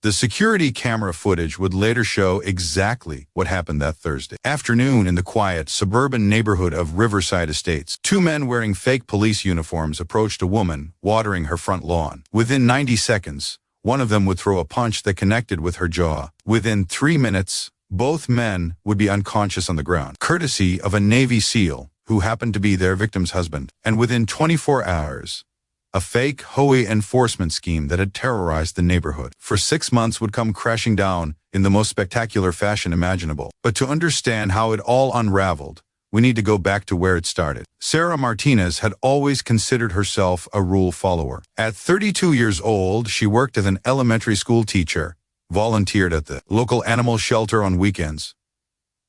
The security camera footage would later show exactly what happened that Thursday afternoon in the quiet suburban neighborhood of Riverside Estates. Two men wearing fake police uniforms approached a woman watering her front lawn. Within 90 seconds, one of them would throw a punch that connected with her jaw. Within 3 minutes, both men would be unconscious on the ground, courtesy of a Navy SEAL who happened to be their victim's husband. And within 24 hours, a fake HOA enforcement scheme that had terrorized the neighborhood for 6 months would come crashing down in the most spectacular fashion imaginable. But to understand how it all unraveled, we need to go back to where it started. Sarah Martinez had always considered herself a rule follower. At 32 years old, she worked as an elementary school teacher, volunteered at the local animal shelter on weekends,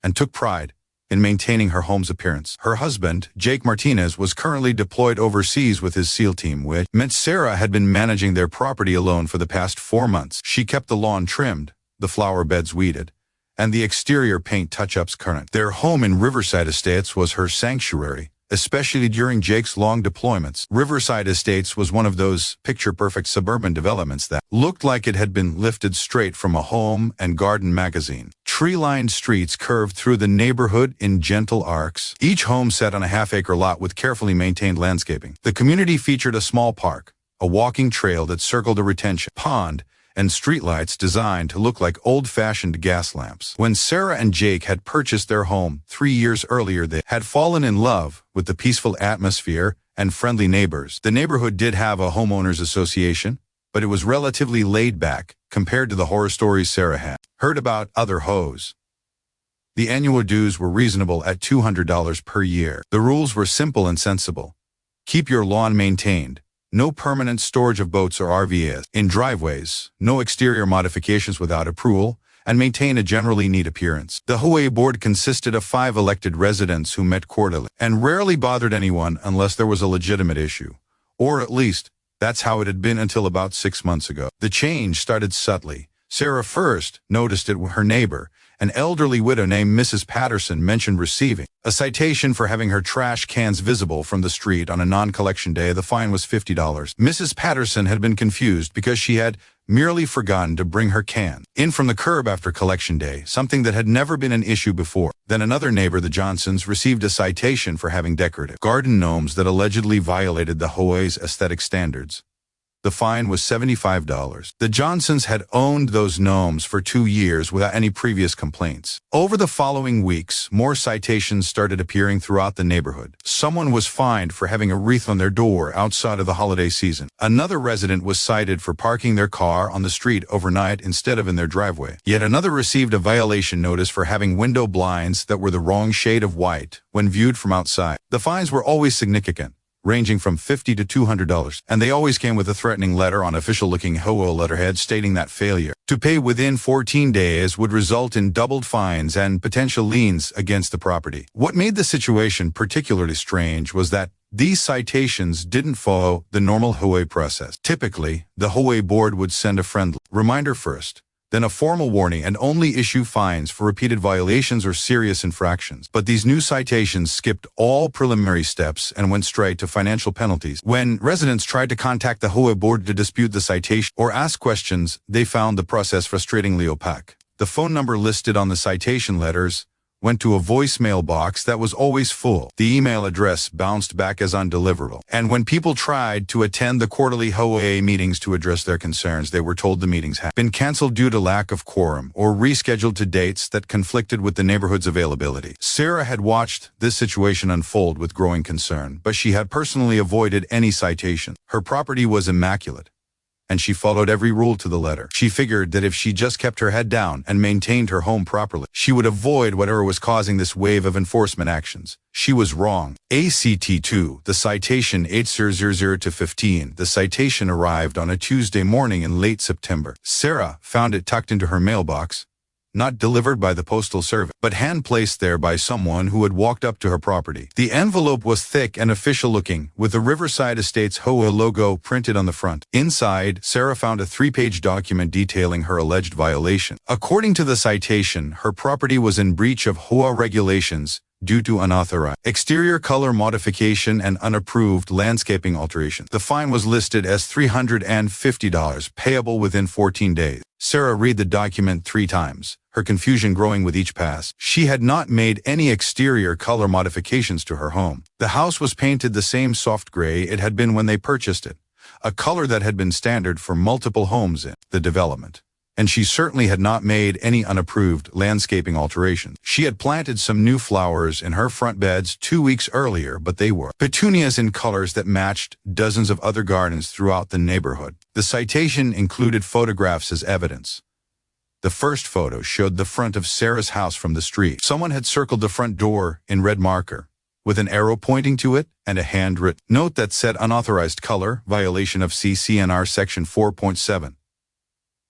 and took pride in maintaining her home's appearance. Her husband, Jake Martinez, was currently deployed overseas with his SEAL team, which meant Sarah had been managing their property alone for the past 4 months. She kept the lawn trimmed, the flower beds weeded, and the exterior paint touch-ups current. Their home in Riverside Estates was her sanctuary, especially during Jake's long deployments. Riverside Estates was one of those picture-perfect suburban developments that looked like it had been lifted straight from a home and garden magazine. Tree-lined streets curved through the neighborhood in gentle arcs, each home set on a half-acre lot with carefully maintained landscaping. The community featured a small park, a walking trail that circled a retention pond, and streetlights designed to look like old-fashioned gas lamps. When Sarah and Jake had purchased their home 3 years earlier, they had fallen in love with the peaceful atmosphere and friendly neighbors. The neighborhood did have a homeowners association, but it was relatively laid back compared to the horror stories Sarah had heard about other HOAs. The annual dues were reasonable at $200 per year. The rules were simple and sensible. Keep your lawn maintained. No permanent storage of boats or RVs in driveways, no exterior modifications without approval, and maintain a generally neat appearance. The HOA board consisted of 5 elected residents who met quarterly and rarely bothered anyone unless there was a legitimate issue. Or at least, that's how it had been until about 6 months ago. The change started subtly. Sarah first noticed it when her neighbor, an elderly widow named Mrs. Patterson, mentioned receiving a citation for having her trash cans visible from the street on a non-collection day. The fine was $50. Mrs. Patterson had been confused because she had merely forgotten to bring her can in from the curb after collection day, something that had never been an issue before. Then another neighbor, the Johnsons, received a citation for having decorative garden gnomes that allegedly violated the HOA's aesthetic standards. The fine was $75. The Johnsons had owned those gnomes for 2 years without any previous complaints. Over the following weeks, more citations started appearing throughout the neighborhood. Someone was fined for having a wreath on their door outside of the holiday season. Another resident was cited for parking their car on the street overnight instead of in their driveway. Yet another received a violation notice for having window blinds that were the wrong shade of white when viewed from outside. The fines were always significant, ranging from $50 to $200, and they always came with a threatening letter on official-looking HOA letterhead stating that failure to pay within 14 days would result in doubled fines and potential liens against the property. What made the situation particularly strange was that these citations didn't follow the normal HOA process. Typically, the HOA board would send a friendly reminder first, then a formal warning, and only issue fines for repeated violations or serious infractions. But these new citations skipped all preliminary steps and went straight to financial penalties. When residents tried to contact the HOA board to dispute the citation or ask questions, they found the process frustratingly opaque. The phone number listed on the citation letters went to a voicemail box that was always full. The email address bounced back as undeliverable. And when people tried to attend the quarterly HOA meetings to address their concerns, they were told the meetings had been canceled due to lack of quorum or rescheduled to dates that conflicted with the neighborhood's availability. Sarah had watched this situation unfold with growing concern, but she had personally avoided any citation. Her property was immaculate, and she followed every rule to the letter. She figured that if she just kept her head down and maintained her home properly, she would avoid whatever was causing this wave of enforcement actions. She was wrong. ACT2, the citation 800-15. The citation arrived on a Tuesday morning in late September. Sarah found it tucked into her mailbox, not delivered by the postal service, but hand-placed there by someone who had walked up to her property. The envelope was thick and official-looking, with the Riverside Estates HOA logo printed on the front. Inside, Sarah found a 3-page document detailing her alleged violation. According to the citation, her property was in breach of HOA regulations due to unauthorized exterior color modification and unapproved landscaping alteration. The fine was listed as $350, payable within 14 days. Sarah read the document 3 times, her confusion growing with each pass. She had not made any exterior color modifications to her home. The house was painted the same soft gray it had been when they purchased it, a color that had been standard for multiple homes in the development. And she certainly had not made any unapproved landscaping alterations. She had planted some new flowers in her front beds 2 weeks earlier, but they were petunias in colors that matched dozens of other gardens throughout the neighborhood. The citation included photographs as evidence. The first photo showed the front of Sarah's house from the street. Someone had circled the front door in red marker, with an arrow pointing to it and a handwritten note that said unauthorized color, violation of CCNR Section 4.7.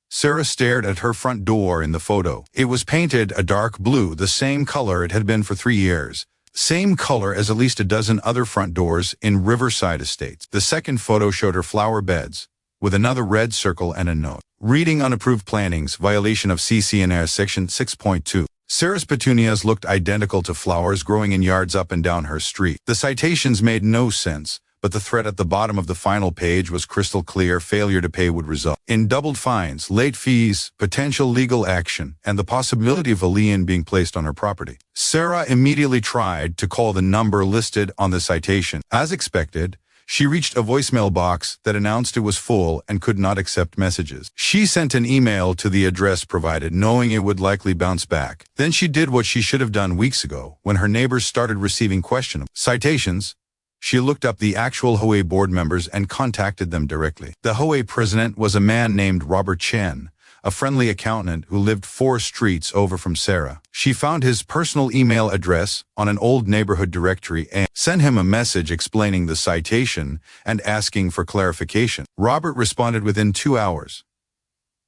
Sarah stared at her front door in the photo. It was painted a dark blue, the same color it had been for 3 years. Same color as at least a dozen other front doors in Riverside Estates. The second photo showed her flower beds, with another red circle and a note reading unapproved plantings, violation of CCNR Section 6.2. Sarah's petunias looked identical to flowers growing in yards up and down her street. The citations made no sense, but the threat at the bottom of the final page was crystal clear. Failure to pay would result in doubled fines, late fees, potential legal action, and the possibility of a lien being placed on her property. Sarah immediately tried to call the number listed on the citation. As expected, she reached a voicemail box that announced it was full and could not accept messages. She sent an email to the address provided, knowing it would likely bounce back. Then she did what she should have done weeks ago when her neighbors started receiving questionable citations. She looked up the actual HOA board members and contacted them directly. The HOA president was a man named Robert Chen, a friendly accountant who lived 4 streets over from Sarah. She found his personal email address on an old neighborhood directory and sent him a message explaining the citation and asking for clarification. Robert responded within 2 hours,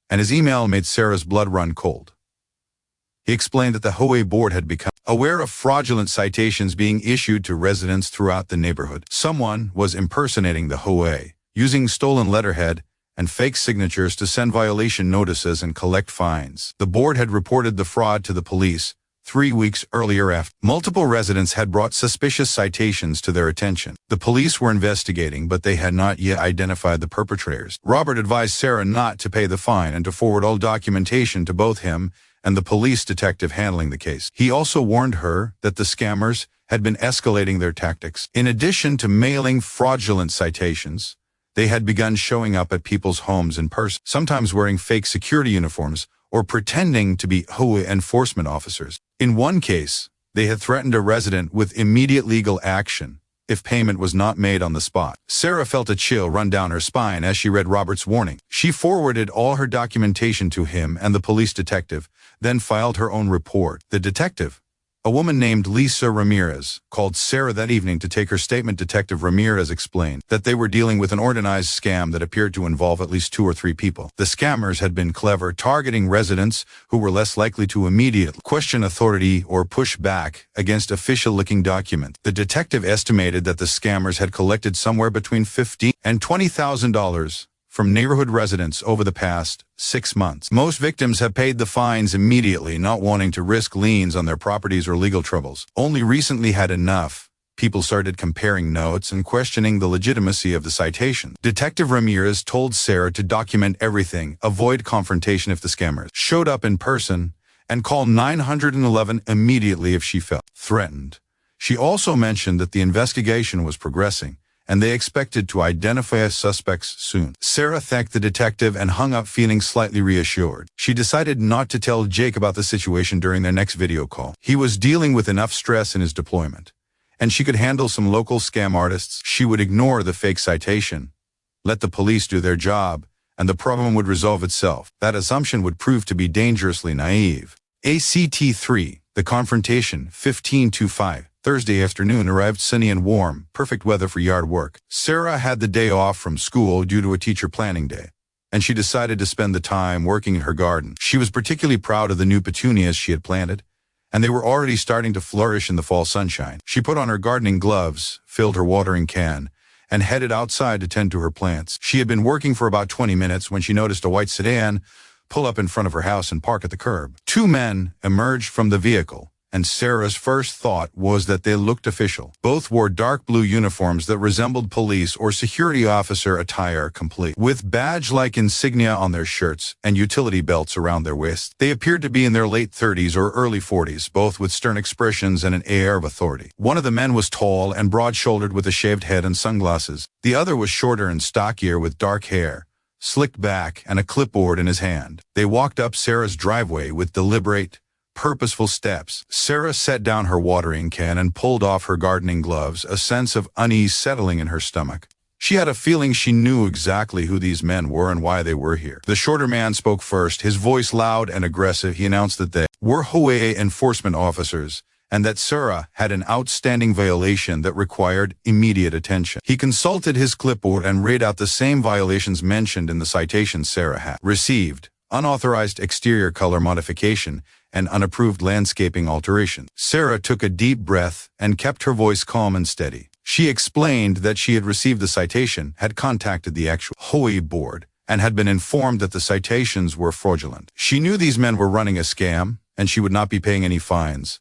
and his email made Sarah's blood run cold. He explained that the HOA board had become aware of fraudulent citations being issued to residents throughout the neighborhood. Someone was impersonating the HOA, using stolen letterhead and fake signatures to send violation notices and collect fines. The board had reported the fraud to the police 3 weeks earlier after multiple residents had brought suspicious citations to their attention. The police were investigating, but they had not yet identified the perpetrators. Robert advised Sarah not to pay the fine and to forward all documentation to both him and the police detective handling the case. He also warned her that the scammers had been escalating their tactics. In addition to mailing fraudulent citations, they had begun showing up at people's homes in person, sometimes wearing fake security uniforms or pretending to be HOA enforcement officers. In one case, they had threatened a resident with immediate legal action if payment was not made on the spot. Sarah felt a chill run down her spine as she read Robert's warning. She forwarded all her documentation to him and the police detective, then filed her own report. The detective, a woman named Lisa Ramirez, called Sarah that evening to take her statement. Detective Ramirez explained that they were dealing with an organized scam that appeared to involve at least 2 or 3 people. The scammers had been clever, targeting residents who were less likely to immediately question authority or push back against official-looking documents. The detective estimated that the scammers had collected somewhere between $15,000 and $20,000 from neighborhood residents over the past 6 months. Most victims have paid the fines immediately, not wanting to risk liens on their properties or legal troubles. Only recently had enough people started comparing notes and questioning the legitimacy of the citation. Detective Ramirez told Sarah to document everything, avoid confrontation if the scammers showed up in person, and call 911 immediately if she felt threatened. She also mentioned that the investigation was progressing, and they expected to identify suspects soon. Sarah thanked the detective and hung up feeling slightly reassured. She decided not to tell Jake about the situation during their next video call. He was dealing with enough stress in his deployment, and she could handle some local scam artists. She would ignore the fake citation, let the police do their job, and the problem would resolve itself. That assumption would prove to be dangerously naive. ACT 3, the confrontation, 15-5. Thursday afternoon arrived sunny and warm, perfect weather for yard work. Sarah had the day off from school due to a teacher planning day, and she decided to spend the time working in her garden. She was particularly proud of the new petunias she had planted, and they were already starting to flourish in the fall sunshine. She put on her gardening gloves, filled her watering can, and headed outside to tend to her plants. She had been working for about 20 minutes when she noticed a white sedan pull up in front of her house and park at the curb. 2 men emerged from the vehicle and Sarah's first thought was that they looked official. Both wore dark blue uniforms that resembled police or security officer attire, complete with badge-like insignia on their shirts and utility belts around their waists. They appeared to be in their late 30s or early 40s, both with stern expressions and an air of authority. One of the men was tall and broad-shouldered with a shaved head and sunglasses. The other was shorter and stockier with dark hair, slicked back, and a clipboard in his hand. They walked up Sarah's driveway with deliberate, purposeful steps. Sarah set down her watering can and pulled off her gardening gloves, a sense of unease settling in her stomach. She had a feeling she knew exactly who these men were and why they were here. The shorter man spoke first, his voice loud and aggressive. He announced that they were HOA enforcement officers and that Sarah had an outstanding violation that required immediate attention. He consulted his clipboard and read out the same violations mentioned in the citation Sarah had received: unauthorized exterior color modification and unapproved landscaping alteration. Sarah took a deep breath and kept her voice calm and steady. She explained that she had received the citation, had contacted the actual HOA board, and had been informed that the citations were fraudulent. She knew these men were running a scam, and she would not be paying any fines.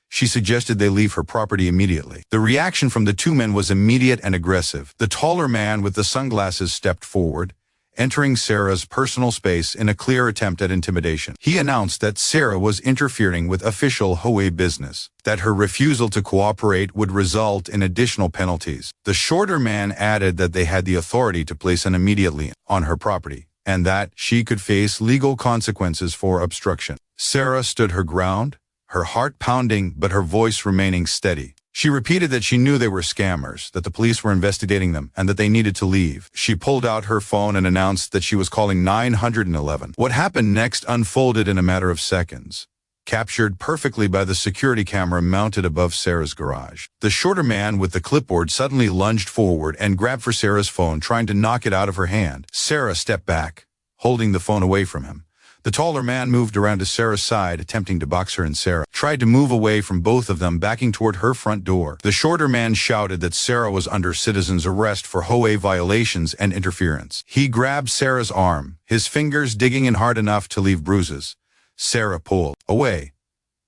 She suggested they leave her property immediately. The reaction from the two men was immediate and aggressive. The taller man with the sunglasses stepped forward, entering Sarah's personal space in a clear attempt at intimidation. He announced that Sarah was interfering with official HOA business, that her refusal to cooperate would result in additional penalties. The shorter man added that they had the authority to place an immediate lien on her property, and that she could face legal consequences for obstruction. Sarah stood her ground, her heart pounding but her voice remaining steady. She repeated that she knew they were scammers, that the police were investigating them, and that they needed to leave. She pulled out her phone and announced that she was calling 911. What happened next unfolded in a matter of seconds, captured perfectly by the security camera mounted above Sarah's garage. The shorter man with the clipboard suddenly lunged forward and grabbed for Sarah's phone, trying to knock it out of her hand. Sarah stepped back, holding the phone away from him. The taller man moved around to Sarah's side, attempting to box her, and Sarah tried to move away from both of them, backing toward her front door. The shorter man shouted that Sarah was under citizen's arrest for HOA violations and interference. He grabbed Sarah's arm, his fingers digging in hard enough to leave bruises. Sarah pulled away,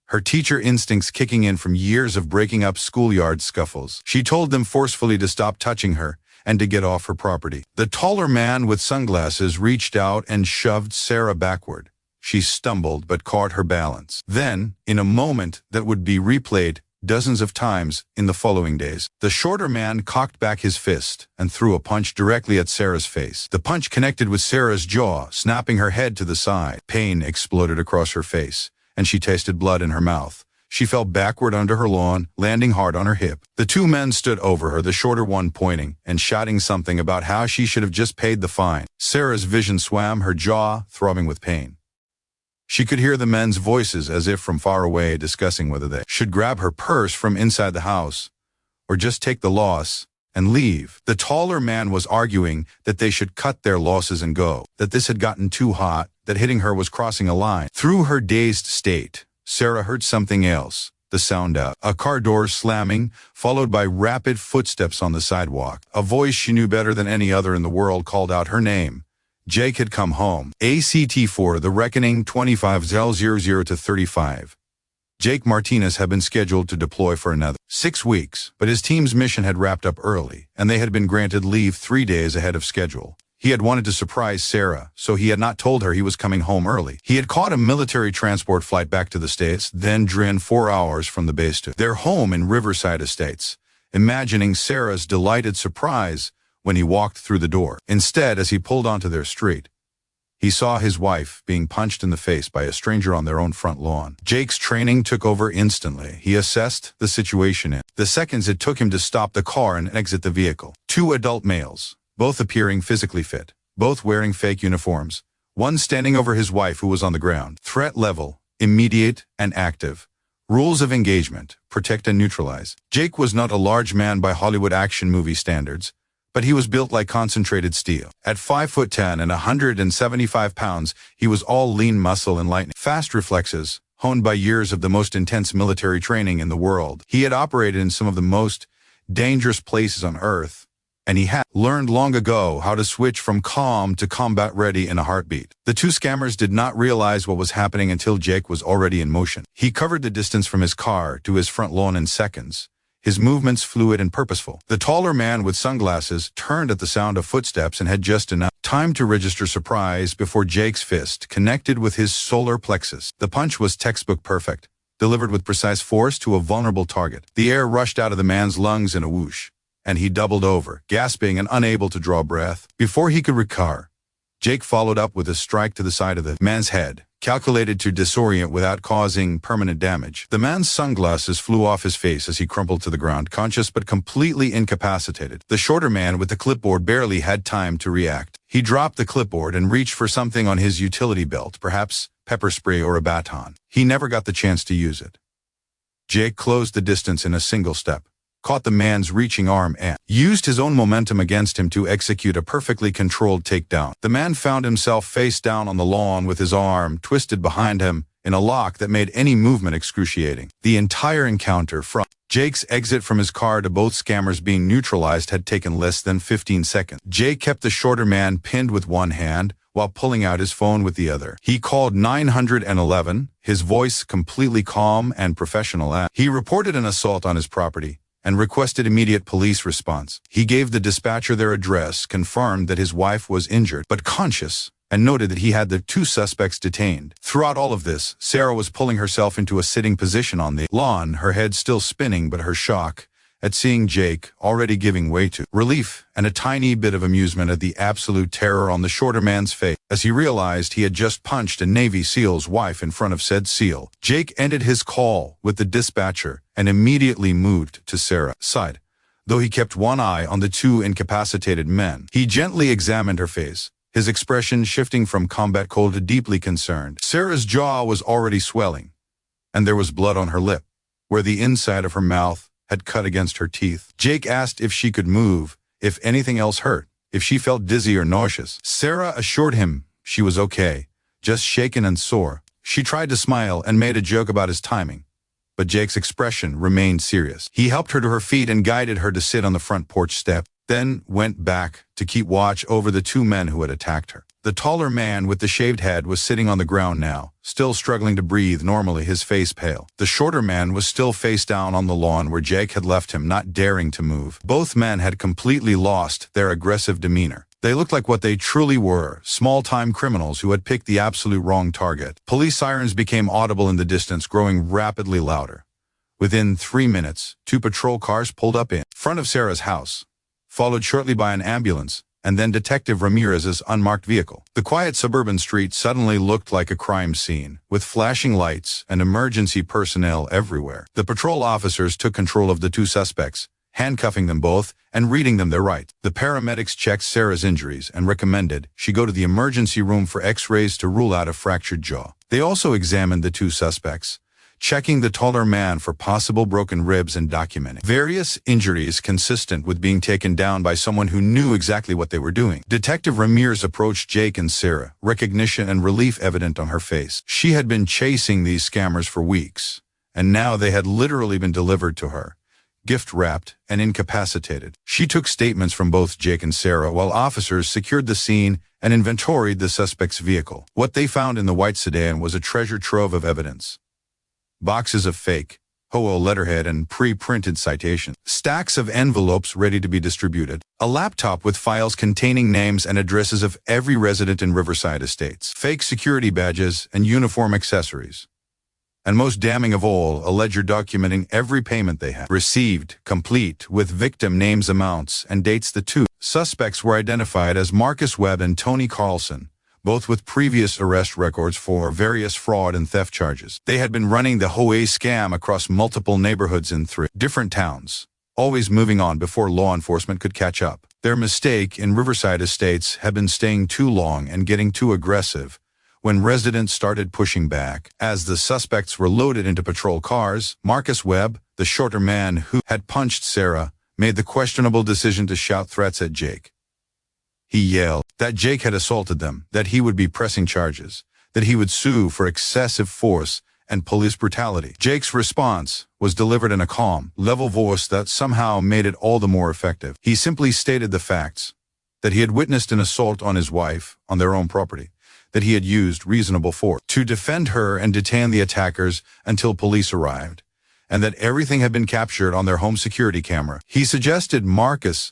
her teacher instincts kicking in from years of breaking up schoolyard scuffles. She told them forcefully to stop touching her and to get off her property. The taller man with sunglasses reached out and shoved Sarah backward. She stumbled but caught her balance. Then, in a moment that would be replayed dozens of times in the following days, the shorter man cocked back his fist and threw a punch directly at Sarah's face. The punch connected with Sarah's jaw, snapping her head to the side. Pain exploded across her face, and she tasted blood in her mouth. She fell backward onto her lawn, landing hard on her hip. The two men stood over her, the shorter one pointing and shouting something about how she should have just paid the fine. Sarah's vision swam, her jaw throbbing with pain. She could hear the men's voices as if from far away, discussing whether they should grab her purse from inside the house or just take the loss and leave. The taller man was arguing that they should cut their losses and go, that this had gotten too hot, that hitting her was crossing a line. Through her dazed state, Sarah heard something else, the sound of a car door slamming, followed by rapid footsteps on the sidewalk. A voice she knew better than any other in the world called out her name. Jake had come home. ACT4, The Reckoning, 25-000-35. Jake Martinez had been scheduled to deploy for another 6 weeks, but his team's mission had wrapped up early, and they had been granted leave 3 days ahead of schedule. He had wanted to surprise Sarah, so he had not told her he was coming home early. He had caught a military transport flight back to the States, then driven 4 hours from the base to their home in Riverside Estates, imagining Sarah's delighted surprise when he walked through the door. Instead, as he pulled onto their street, he saw his wife being punched in the face by a stranger on their own front lawn. Jake's training took over instantly. He assessed the situation in the seconds it took him to stop the car and exit the vehicle. 2 adult males, both appearing physically fit, both wearing fake uniforms, one standing over his wife who was on the ground. Threat level, immediate and active. Rules of engagement, protect and neutralize. Jake was not a large man by Hollywood action movie standards, but he was built like concentrated steel. At 5'10" and 175 pounds, he was all lean muscle and lightning. Fast reflexes, honed by years of the most intense military training in the world. He had operated in some of the most dangerous places on Earth, and he had learned long ago how to switch from calm to combat-ready in a heartbeat. The two scammers did not realize what was happening until Jake was already in motion. He covered the distance from his car to his front lawn in seconds, his movements fluid and purposeful. The taller man with sunglasses turned at the sound of footsteps and had just enough time to register surprise before Jake's fist connected with his solar plexus. The punch was textbook perfect, delivered with precise force to a vulnerable target. The air rushed out of the man's lungs in a whoosh, and he doubled over, gasping and unable to draw breath. Before he could recover, Jake followed up with a strike to the side of the man's head, calculated to disorient without causing permanent damage. The man's sunglasses flew off his face as he crumpled to the ground, conscious but completely incapacitated. The shorter man with the clipboard barely had time to react. He dropped the clipboard and reached for something on his utility belt, perhaps pepper spray or a baton. He never got the chance to use it. Jake closed the distance in a single step, caught the man's reaching arm and used his own momentum against him to execute a perfectly controlled takedown. The man found himself face down on the lawn with his arm twisted behind him in a lock that made any movement excruciating. The entire encounter, from Jake's exit from his car to both scammers being neutralized, had taken less than 15 seconds. Jake kept the shorter man pinned with one hand while pulling out his phone with the other. He called 911, his voice completely calm and professional. He reported an assault on his property and requested immediate police response. He gave the dispatcher their address, confirmed that his wife was injured but conscious, and noted that he had the two suspects detained. Throughout all of this, Sarah was pulling herself into a sitting position on the lawn, her head still spinning, but her shock at seeing Jake already giving way to relief and a tiny bit of amusement at the absolute terror on the shorter man's face as he realized he had just punched a Navy SEAL's wife in front of said SEAL. Jake ended his call with the dispatcher and immediately moved to Sarah's side, though he kept one eye on the two incapacitated men. He gently examined her face, his expression shifting from combat cold to deeply concerned. Sarah's jaw was already swelling, and there was blood on her lip, where the inside of her mouth had cut against her teeth. Jake asked if she could move, if anything else hurt, if she felt dizzy or nauseous. Sarah assured him she was okay, just shaken and sore. She tried to smile and made a joke about his timing, but Jake's expression remained serious. He helped her to her feet and guided her to sit on the front porch step, then went back to keep watch over the two men who had attacked her. The taller man with the shaved head was sitting on the ground now, still struggling to breathe normally, his face pale. The shorter man was still face down on the lawn where Jake had left him, not daring to move. Both men had completely lost their aggressive demeanor. They looked like what they truly were, small-time criminals who had picked the absolute wrong target. Police sirens became audible in the distance, growing rapidly louder. Within 3 minutes, 2 patrol cars pulled up in front of Sarah's house, followed shortly by an ambulance, and then Detective Ramirez's unmarked vehicle. The quiet suburban street suddenly looked like a crime scene, with flashing lights and emergency personnel everywhere. The patrol officers took control of the two suspects, handcuffing them both and reading them their rights. The paramedics checked Sarah's injuries and recommended she go to the emergency room for x-rays to rule out a fractured jaw. They also examined the two suspects, checking the taller man for possible broken ribs and documenting various injuries consistent with being taken down by someone who knew exactly what they were doing. Detective Ramirez approached Jake and Sarah, recognition and relief evident on her face. She had been chasing these scammers for weeks, and now they had literally been delivered to her, gift-wrapped and incapacitated. She took statements from both Jake and Sarah while officers secured the scene and inventoried the suspect's vehicle. What they found in the white sedan was a treasure trove of evidence. Boxes of fake HOA letterhead and pre-printed citations, stacks of envelopes ready to be distributed, a laptop with files containing names and addresses of every resident in Riverside Estates, fake security badges and uniform accessories, and most damning of all, a ledger documenting every payment they had received, complete with victim names, amounts, and dates. The two suspects were identified as Marcus Webb and Tony Carlson, both with previous arrest records for various fraud and theft charges. They had been running the HOA scam across multiple neighborhoods in 3 different towns, always moving on before law enforcement could catch up. Their mistake in Riverside Estates had been staying too long and getting too aggressive when residents started pushing back. As the suspects were loaded into patrol cars, Marcus Webb, the shorter man who had punched Sarah, made the questionable decision to shout threats at Jake. He yelled that Jake had assaulted them, that he would be pressing charges, that he would sue for excessive force, and police brutality. Jake's response was delivered in a calm, level voice that somehow made it all the more effective. He simply stated the facts, that he had witnessed an assault on his wife on their own property, that he had used reasonable force to defend her and detain the attackers until police arrived, and that everything had been captured on their home security camera. He suggested Marcus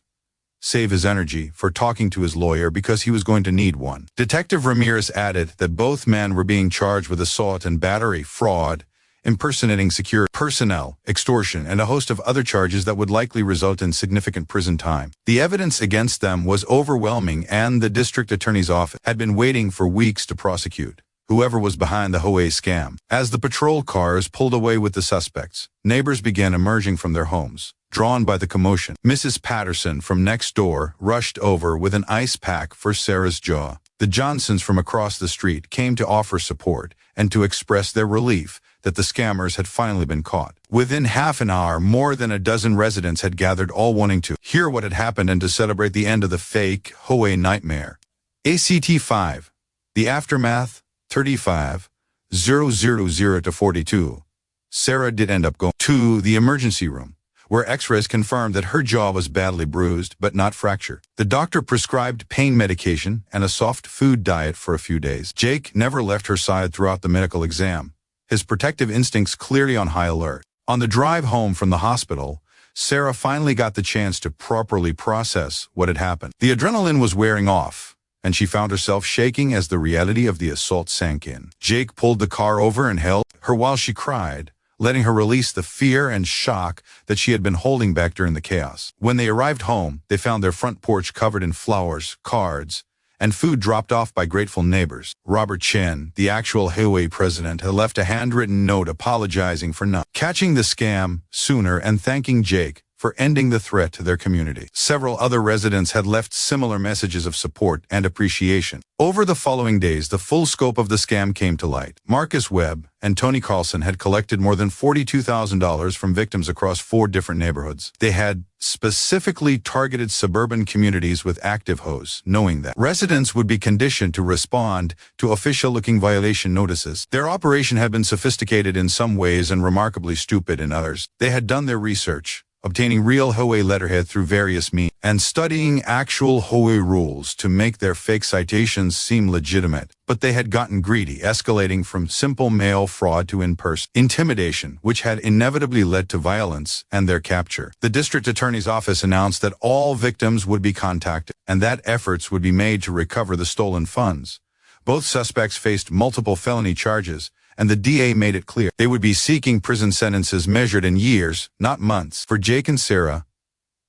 save his energy for talking to his lawyer because he was going to need one. Detective Ramirez added that both men were being charged with assault and battery, fraud, impersonating security personnel, extortion, and a host of other charges that would likely result in significant prison time. The evidence against them was overwhelming, and the district attorney's office had been waiting for weeks to prosecute whoever was behind the HOA scam. As the patrol cars pulled away with the suspects, neighbors began emerging from their homes, drawn by the commotion. Mrs. Patterson from next door rushed over with an ice pack for Sarah's jaw. The Johnsons from across the street came to offer support and to express their relief that the scammers had finally been caught. Within half an hour, more than a dozen residents had gathered, all wanting to hear what had happened and to celebrate the end of the fake HOA nightmare. ACT 5. The aftermath, 35,000 to 42. Sarah did end up going to the emergency room, where x-rays confirmed that her jaw was badly bruised but not fractured. The doctor prescribed pain medication and a soft food diet for a few days. Jake never left her side throughout the medical exam, his protective instincts clearly on high alert. On the drive home from the hospital, Sarah finally got the chance to properly process what had happened. The adrenaline was wearing off, and she found herself shaking as the reality of the assault sank in. Jake pulled the car over and held her while she cried, letting her release the fear and shock that she had been holding back during the chaos. When they arrived home, they found their front porch covered in flowers, cards, and food dropped off by grateful neighbors. Robert Chen, the actual HOA president, had left a handwritten note apologizing for not catching the scam sooner and thanking Jake for ending the threat to their community. Several other residents had left similar messages of support and appreciation. Over the following days, the full scope of the scam came to light. Marcus Webb and Tony Carlson had collected more than $42,000 from victims across 4 different neighborhoods. They had specifically targeted suburban communities with active HOAs, knowing that residents would be conditioned to respond to official-looking violation notices. Their operation had been sophisticated in some ways and remarkably stupid in others. They had done their research, obtaining real HOA letterhead through various means, and studying actual HOA rules to make their fake citations seem legitimate. But they had gotten greedy, escalating from simple mail fraud to in-person intimidation, which had inevitably led to violence and their capture. The district attorney's office announced that all victims would be contacted, and that efforts would be made to recover the stolen funds. Both suspects faced multiple felony charges, and the DA made it clear they would be seeking prison sentences measured in years, not months. For Jake and Sarah,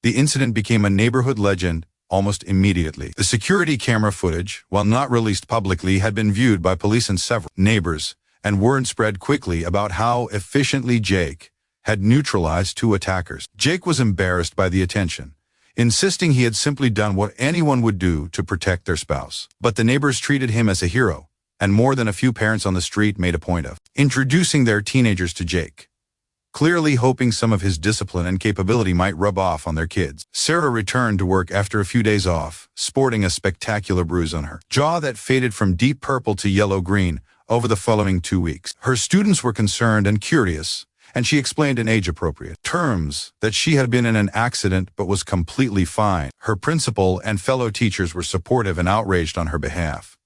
the incident became a neighborhood legend almost immediately. The security camera footage, while not released publicly, had been viewed by police and several neighbors, and word spread quickly about how efficiently Jake had neutralized 2 attackers. Jake was embarrassed by the attention, insisting he had simply done what anyone would do to protect their spouse. But the neighbors treated him as a hero, and more than a few parents on the street made a point of introducing their teenagers to Jake, clearly hoping some of his discipline and capability might rub off on their kids. Sarah returned to work after a few days off, sporting a spectacular bruise on her jaw that faded from deep purple to yellow-green over the following 2 weeks. Her students were concerned and curious, and she explained in age-appropriate terms that she had been in an accident but was completely fine. Her principal and fellow teachers were supportive and outraged on her behalf.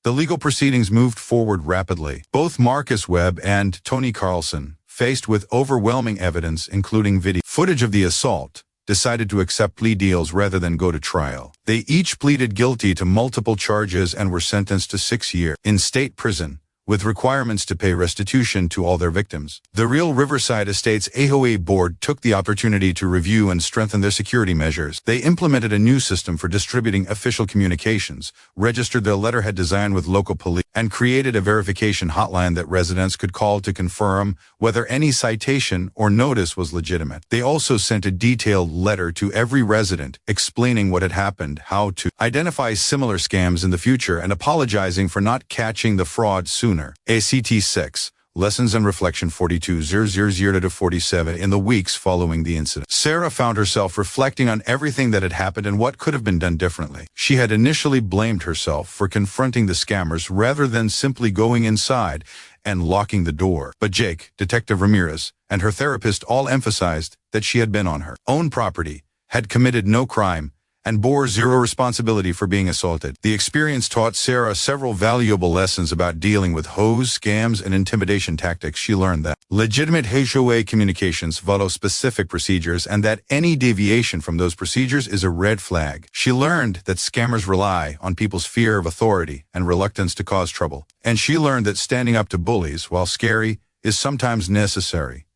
The legal proceedings moved forward rapidly. Both Marcus Webb and Tony Carlson, faced with overwhelming evidence including video footage of the assault, decided to accept plea deals rather than go to trial. They each pleaded guilty to multiple charges and were sentenced to 6 years in state prison, with requirements to pay restitution to all their victims. The real Riverside Estates HOA board took the opportunity to review and strengthen their security measures. They implemented a new system for distributing official communications, registered their letterhead design with local police, and created a verification hotline that residents could call to confirm whether any citation or notice was legitimate. They also sent a detailed letter to every resident explaining what had happened, how to identify similar scams in the future, and apologizing for not catching the fraud sooner. ACT 6, Lessons and Reflection 42,000 to 47. In the weeks following the incident, Sarah found herself reflecting on everything that had happened and what could have been done differently. She had initially blamed herself for confronting the scammers rather than simply going inside and locking the door. But Jake, Detective Ramirez, and her therapist all emphasized that she had been on her own property, had committed no crime, and bore zero responsibility for being assaulted. The experience taught Sarah several valuable lessons about dealing with hoes, scams, and intimidation tactics. She learned that legitimate HOA communications follow specific procedures and that any deviation from those procedures is a red flag. She learned that scammers rely on people's fear of authority and reluctance to cause trouble. And she learned that standing up to bullies, while scary, is sometimes necessary.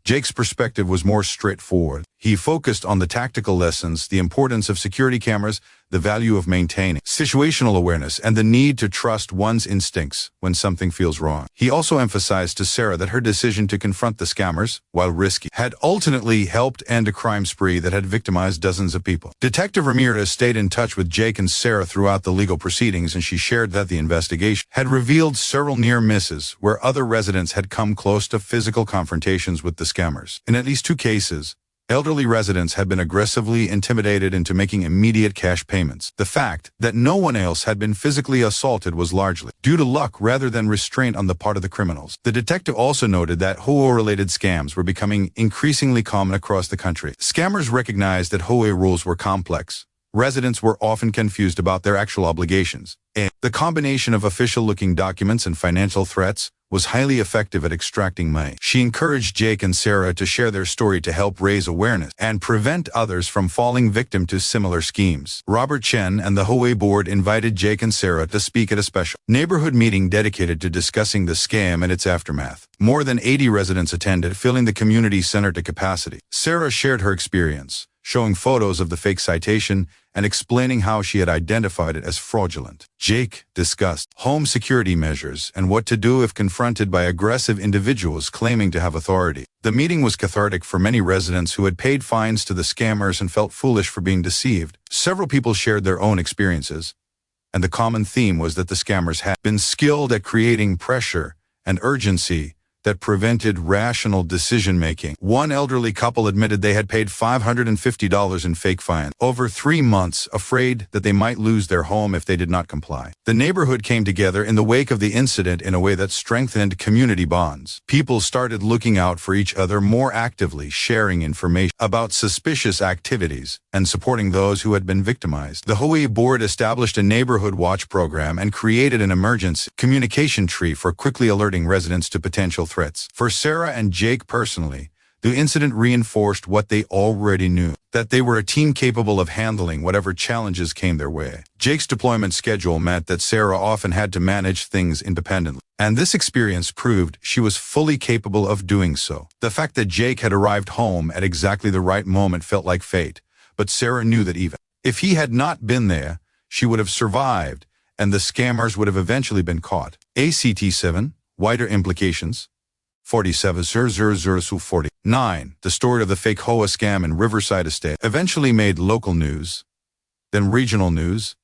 Jake's perspective was more straightforward. He focused on the tactical lessons, the importance of security cameras, the value of maintaining situational awareness, and the need to trust one's instincts when something feels wrong. He also emphasized to Sarah that her decision to confront the scammers, while risky, had ultimately helped end a crime spree that had victimized dozens of people. Detective Ramirez stayed in touch with Jake and Sarah throughout the legal proceedings, and she shared that the investigation had revealed several near misses where other residents had come close to physical confrontations with the scammers. In at least 2 cases, elderly residents had been aggressively intimidated into making immediate cash payments. The fact that no one else had been physically assaulted was largely due to luck rather than restraint on the part of the criminals. The detective also noted that HOA-related scams were becoming increasingly common across the country. Scammers recognized that HOA rules were complex. Residents were often confused about their actual obligations, and the combination of official-looking documents and financial threats was highly effective at extracting money. She encouraged Jake and Sarah to share their story to help raise awareness and prevent others from falling victim to similar schemes. Robert Chen and the HOA board invited Jake and Sarah to speak at a special neighborhood meeting dedicated to discussing the scam and its aftermath. More than 80 residents attended, filling the community center to capacity. Sarah shared her experience, showing photos of the fake citation and explaining how she had identified it as fraudulent. Jake discussed home security measures and what to do if confronted by aggressive individuals claiming to have authority. The meeting was cathartic for many residents who had paid fines to the scammers and felt foolish for being deceived. Several people shared their own experiences, and the common theme was that the scammers had been skilled at creating pressure and urgency that prevented rational decision-making. One elderly couple admitted they had paid $550 in fake fines over 3 months, afraid that they might lose their home if they did not comply. The neighborhood came together in the wake of the incident in a way that strengthened community bonds. People started looking out for each other more actively, sharing information about suspicious activities and supporting those who had been victimized. The HOA board established a neighborhood watch program and created an emergency communication tree for quickly alerting residents to potential threats. For Sarah and Jake personally, the incident reinforced what they already knew, that they were a team capable of handling whatever challenges came their way. Jake's deployment schedule meant that Sarah often had to manage things independently, and this experience proved she was fully capable of doing so. The fact that Jake had arrived home at exactly the right moment felt like fate, but Sarah knew that even if he had not been there, she would have survived, and the scammers would have eventually been caught. ACT 7, Wider Implications, 47,000-49. The story of the fake HOA scam in Riverside Estates eventually made local news, then regional news,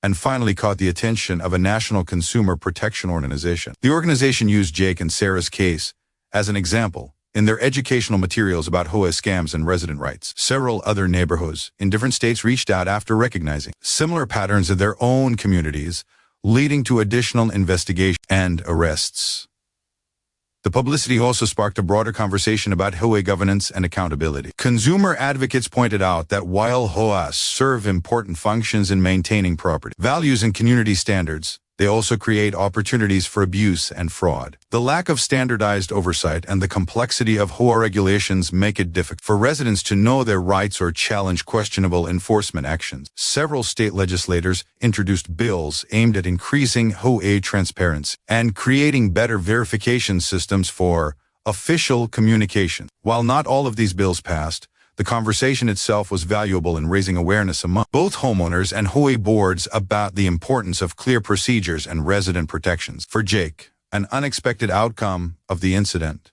and finally caught the attention of a national consumer protection organization. The organization used Jake and Sarah's case as an example in their educational materials about HOA scams and resident rights. Several other neighborhoods in different states reached out after recognizing similar patterns in their own communities, leading to additional investigation and arrests. The publicity also sparked a broader conversation about HOA governance and accountability. Consumer advocates pointed out that while HOAs serve important functions in maintaining property values and community standards, they also create opportunities for abuse and fraud. The lack of standardized oversight and the complexity of HOA regulations make it difficult for residents to know their rights or challenge questionable enforcement actions. Several state legislators introduced bills aimed at increasing HOA transparency and creating better verification systems for official communication. While not all of these bills passed, the conversation itself was valuable in raising awareness among both homeowners and HOA boards about the importance of clear procedures and resident protections. For Jake, an unexpected outcome of the incident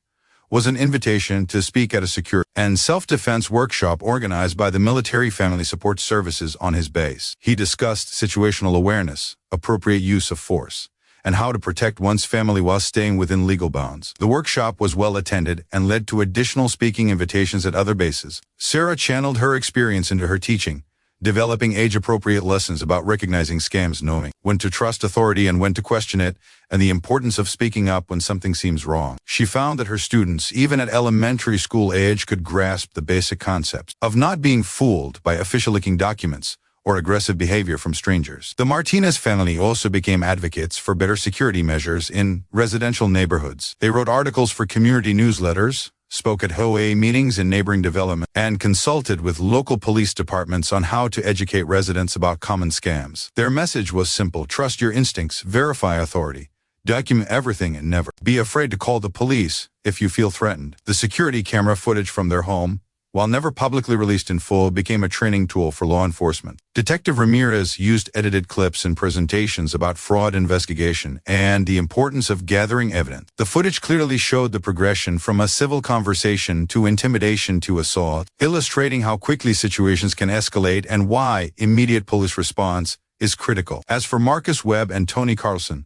was an invitation to speak at a security and self-defense workshop organized by the Military Family Support Services on his base. He discussed situational awareness, appropriate use of force, and how to protect one's family while staying within legal bounds. The workshop was well attended and led to additional speaking invitations at other bases. Sarah channeled her experience into her teaching, developing age-appropriate lessons about recognizing scams, knowing when to trust authority and when to question it, and the importance of speaking up when something seems wrong. She found that her students, even at elementary school age, could grasp the basic concepts of not being fooled by official-looking documents or aggressive behavior from strangers. The Martinez family also became advocates for better security measures in residential neighborhoods. They wrote articles for community newsletters, spoke at HOA meetings in neighboring development, and consulted with local police departments on how to educate residents about common scams. Their message was simple: trust your instincts, verify authority, document everything, and never be afraid to call the police if you feel threatened. The security camera footage from their home, while never publicly released in full, became a training tool for law enforcement. Detective Ramirez used edited clips and presentations about fraud investigation and the importance of gathering evidence. The footage clearly showed the progression from a civil conversation to intimidation to assault, illustrating how quickly situations can escalate and why immediate police response is critical. As for Marcus Webb and Tony Carlson,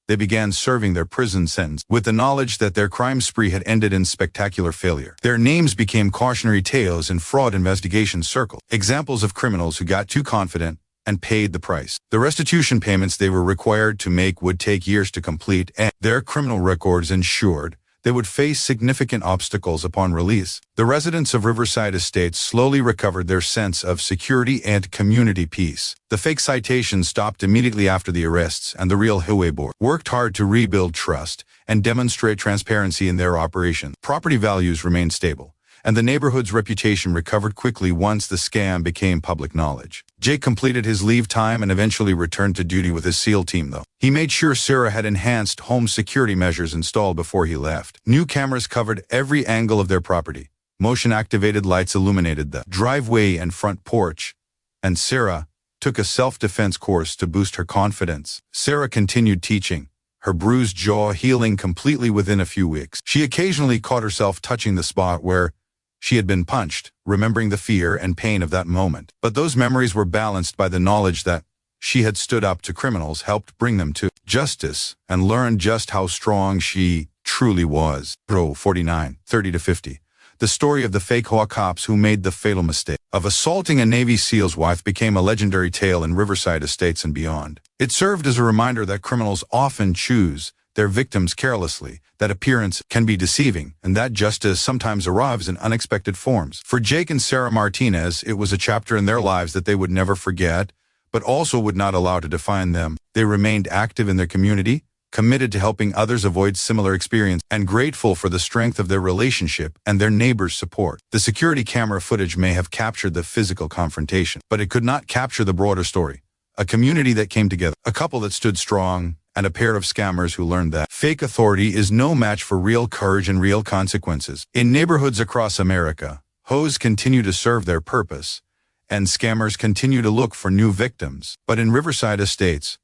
they began serving their prison sentence with the knowledge that their crime spree had ended in spectacular failure. Their names became cautionary tales in fraud investigation circles, examples of criminals who got too confident and paid the price. The restitution payments they were required to make would take years to complete, and their criminal records ensured they would face significant obstacles upon release. The residents of Riverside Estates slowly recovered their sense of security and community peace. The fake citations stopped immediately after the arrests, and the real HOA board worked hard to rebuild trust and demonstrate transparency in their operation. Property values remained stable, and the neighborhood's reputation recovered quickly once the scam became public knowledge. Jake completed his leave time and eventually returned to duty with his SEAL team, though. He made sure Sarah had enhanced home security measures installed before he left. New cameras covered every angle of their property. Motion-activated lights illuminated the driveway and front porch, and Sarah took a self-defense course to boost her confidence. Sarah continued teaching, her bruised jaw healing completely within a few weeks. She occasionally caught herself touching the spot where she had been punched, remembering the fear and pain of that moment. But those memories were balanced by the knowledge that she had stood up to criminals, helped bring them to justice, and learned just how strong she truly was. Pro 49, 30-50. The story of the fake HOA cops who made the fatal mistake of assaulting a Navy SEAL's wife became a legendary tale in Riverside Estates and beyond. It served as a reminder that criminals often choose their victims carelessly, that appearance can be deceiving, and that justice sometimes arrives in unexpected forms. For Jake and Sarah Martinez, it was a chapter in their lives that they would never forget, but also would not allow to define them. They remained active in their community, committed to helping others avoid similar experience, and grateful for the strength of their relationship and their neighbors' support. The security camera footage may have captured the physical confrontation, but it could not capture the broader story. A community that came together, a couple that stood strong, and a pair of scammers who learned that fake authority is no match for real courage and real consequences. In neighborhoods across America, HOAs continue to serve their purpose, and scammers continue to look for new victims. But in Riverside Estates,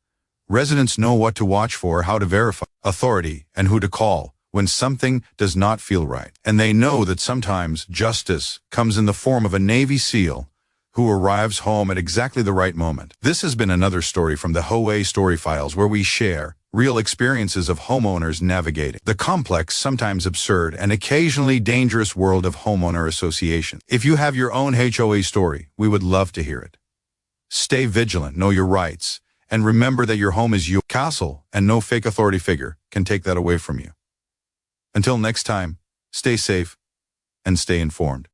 residents know what to watch for, how to verify authority, and who to call when something does not feel right. And they know that sometimes justice comes in the form of a Navy SEAL who arrives home at exactly the right moment. This has been another story from the HOA Story Files, where we share real experiences of homeowners navigating the complex, sometimes absurd, and occasionally dangerous world of homeowner association. If you have your own HOA story, we would love to hear it. Stay vigilant, know your rights, and remember that your home is your castle, and no fake authority figure can take that away from you. Until next time, stay safe and stay informed.